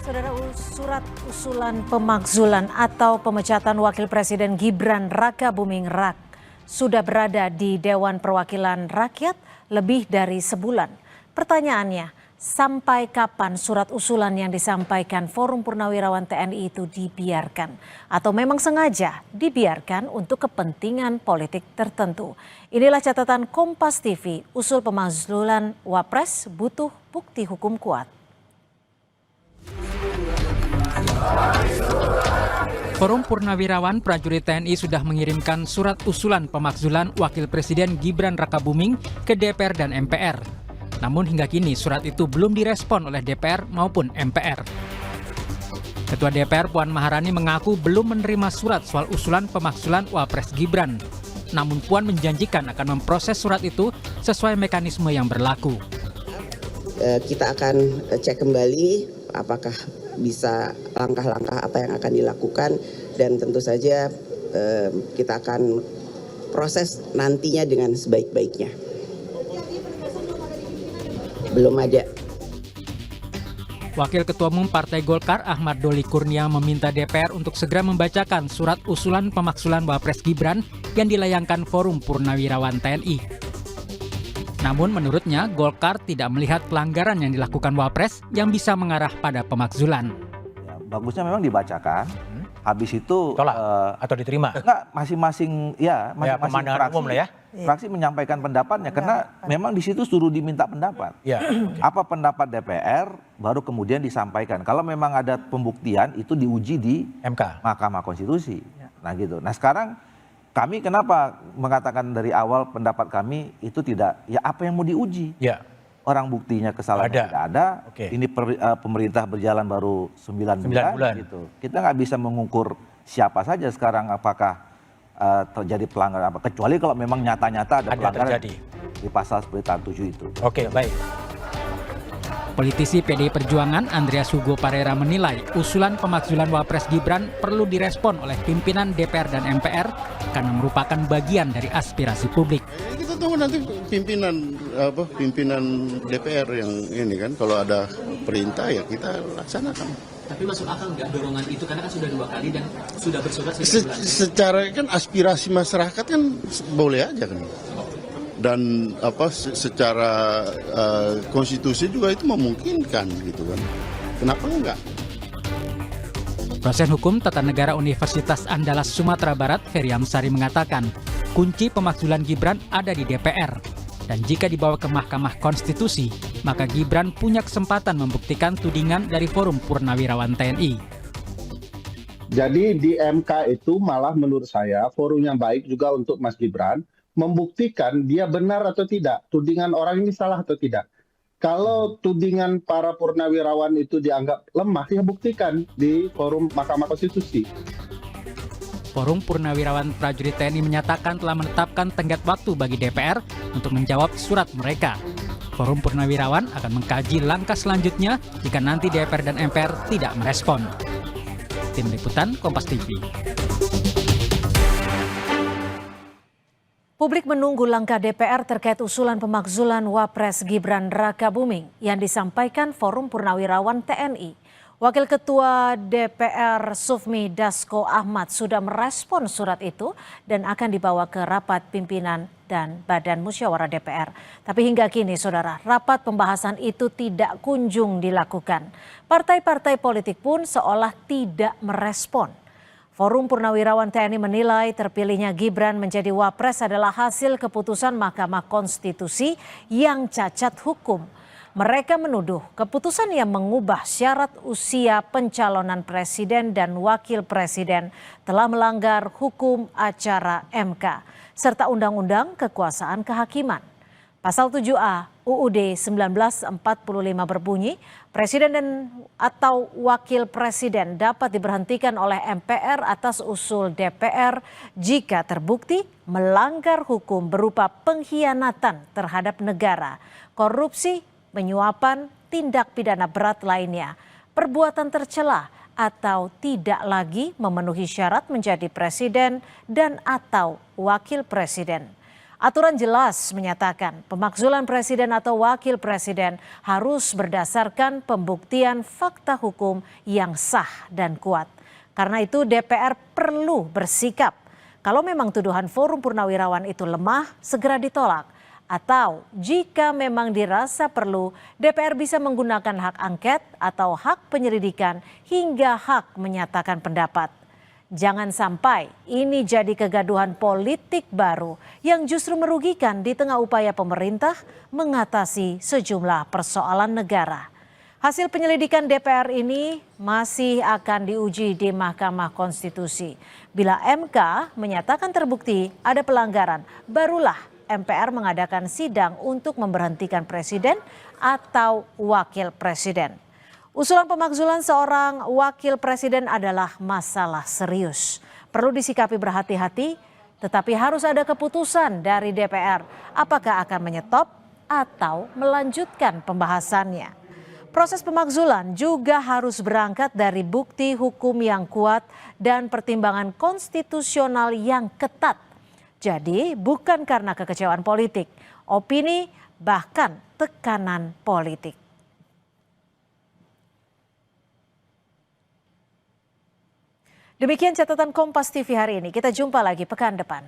Saudara, surat usulan pemakzulan atau pemecatan Wakil Presiden Gibran Rakabuming Rak sudah berada di Dewan Perwakilan Rakyat lebih dari sebulan. Pertanyaannya, sampai kapan surat usulan yang disampaikan Forum Purnawirawan TNI itu dibiarkan? Atau memang sengaja dibiarkan untuk kepentingan politik tertentu? Inilah catatan Kompas TV, usul pemakzulan Wapres butuh bukti hukum kuat. Forum Purnawirawan Prajurit TNI sudah mengirimkan surat usulan pemakzulan Wakil Presiden Gibran Rakabuming ke DPR dan MPR. Namun hingga kini surat itu belum direspon oleh DPR maupun MPR. Ketua DPR Puan Maharani mengaku belum menerima surat soal usulan pemakzulan Wapres Gibran. Namun Puan menjanjikan akan memproses surat itu sesuai mekanisme yang berlaku. Kita akan cek kembali apakah bisa langkah-langkah apa yang akan dilakukan, dan tentu saja kita akan proses nantinya dengan sebaik-baiknya. Belum ada. Wakil Ketua Umum Partai Golkar Ahmad Doli Kurnia meminta DPR untuk segera membacakan surat usulan pemakzulan Wapres Gibran yang dilayangkan Forum Purnawirawan TNI. Namun menurutnya Golkar tidak melihat pelanggaran yang dilakukan Wapres yang bisa mengarah pada pemakzulan. Ya, bagusnya memang dibacakan, habis itu tolak atau diterima? Enggak, masing-masing pemandangan umum lah ya. Fraksi menyampaikan pendapatnya karena memang di situ suruh diminta pendapat. Ya, Apa pendapat DPR baru kemudian disampaikan. Kalau memang ada pembuktian itu diuji di MK. Mahkamah Konstitusi. Nah gitu. Nah sekarang kami kenapa mengatakan dari awal pendapat kami itu tidak, ya apa yang mau diuji? Ya. Orang buktinya kesalahan tidak ada. Oke. Ini pemerintah berjalan baru 9 bulan. Gitu. Kita nggak bisa mengukur siapa saja sekarang apakah terjadi pelanggaran apa. Kecuali kalau memang nyata-nyata ada pelanggaran terjadi di pasal seperti 7 itu. Oke, baik. Politisi PDI Perjuangan Andreas Hugo Parera menilai usulan pemakzulan Wapres Gibran perlu direspon oleh pimpinan DPR dan MPR karena merupakan bagian dari aspirasi publik. Kita tunggu nanti pimpinan DPR yang ini kan, kalau ada perintah ya kita laksanakan. Tapi masuk akal nggak dorongan itu, karena kan sudah 2 kali dan sudah bersurat Secara kan aspirasi masyarakat kan boleh aja kan. Dan secara konstitusi juga itu memungkinkan gitu kan. Kenapa enggak? Dosen Hukum Tata Negara Universitas Andalas Sumatera Barat Ferry Amsari mengatakan kunci pemakzulan Gibran ada di DPR. Dan jika dibawa ke Mahkamah Konstitusi, maka Gibran punya kesempatan membuktikan tudingan dari Forum Purnawirawan TNI. Jadi di MK itu malah menurut saya forum yang baik juga untuk Mas Gibran membuktikan dia benar atau tidak, tudingan orang ini salah atau tidak. Kalau tudingan para purnawirawan itu dianggap lemah, ya buktikan di Forum Mahkamah Konstitusi. Forum Purnawirawan Prajurit TNI menyatakan telah menetapkan tenggat waktu bagi DPR untuk menjawab surat mereka. Forum Purnawirawan akan mengkaji langkah selanjutnya jika nanti DPR dan MPR tidak merespon. Tim Liputan Kompas TV. Publik menunggu langkah DPR terkait usulan pemakzulan Wapres Gibran Rakabuming yang disampaikan Forum Purnawirawan TNI. Wakil Ketua DPR Sufmi Dasko Ahmad sudah merespon surat itu dan akan dibawa ke rapat pimpinan dan Badan Musyawarah DPR. Tapi hingga kini, saudara, rapat pembahasan itu tidak kunjung dilakukan. Partai-partai politik pun seolah tidak merespon. Forum Purnawirawan TNI menilai terpilihnya Gibran menjadi Wapres adalah hasil keputusan Mahkamah Konstitusi yang cacat hukum. Mereka menuduh keputusan yang mengubah syarat usia pencalonan presiden dan wakil presiden telah melanggar hukum acara MK serta Undang-Undang Kekuasaan Kehakiman. Pasal 7A UUD 1945 berbunyi, presiden dan atau wakil presiden dapat diberhentikan oleh MPR atas usul DPR jika terbukti melanggar hukum berupa pengkhianatan terhadap negara, korupsi, penyuapan, tindak pidana berat lainnya, perbuatan tercela atau tidak lagi memenuhi syarat menjadi presiden dan atau wakil presiden. Aturan jelas menyatakan pemakzulan presiden atau wakil presiden harus berdasarkan pembuktian fakta hukum yang sah dan kuat. Karena itu DPR perlu bersikap. Kalau memang tuduhan Forum Purnawirawan itu lemah, segera ditolak. Atau jika memang dirasa perlu, DPR bisa menggunakan hak angket atau hak penyelidikan hingga hak menyatakan pendapat. Jangan sampai ini jadi kegaduhan politik baru yang justru merugikan di tengah upaya pemerintah mengatasi sejumlah persoalan negara. Hasil penyelidikan DPR ini masih akan diuji di Mahkamah Konstitusi. Bila MK menyatakan terbukti ada pelanggaran, barulah MPR mengadakan sidang untuk memberhentikan presiden atau wakil presiden. Usulan pemakzulan seorang wakil presiden adalah masalah serius. Perlu disikapi berhati-hati, tetapi harus ada keputusan dari DPR. Apakah akan menyetop atau melanjutkan pembahasannya? Proses pemakzulan juga harus berangkat dari bukti hukum yang kuat dan pertimbangan konstitusional yang ketat. Jadi bukan karena kekecewaan politik, opini, bahkan tekanan politik. Demikian catatan Kompas TV hari ini. Kita jumpa lagi pekan depan.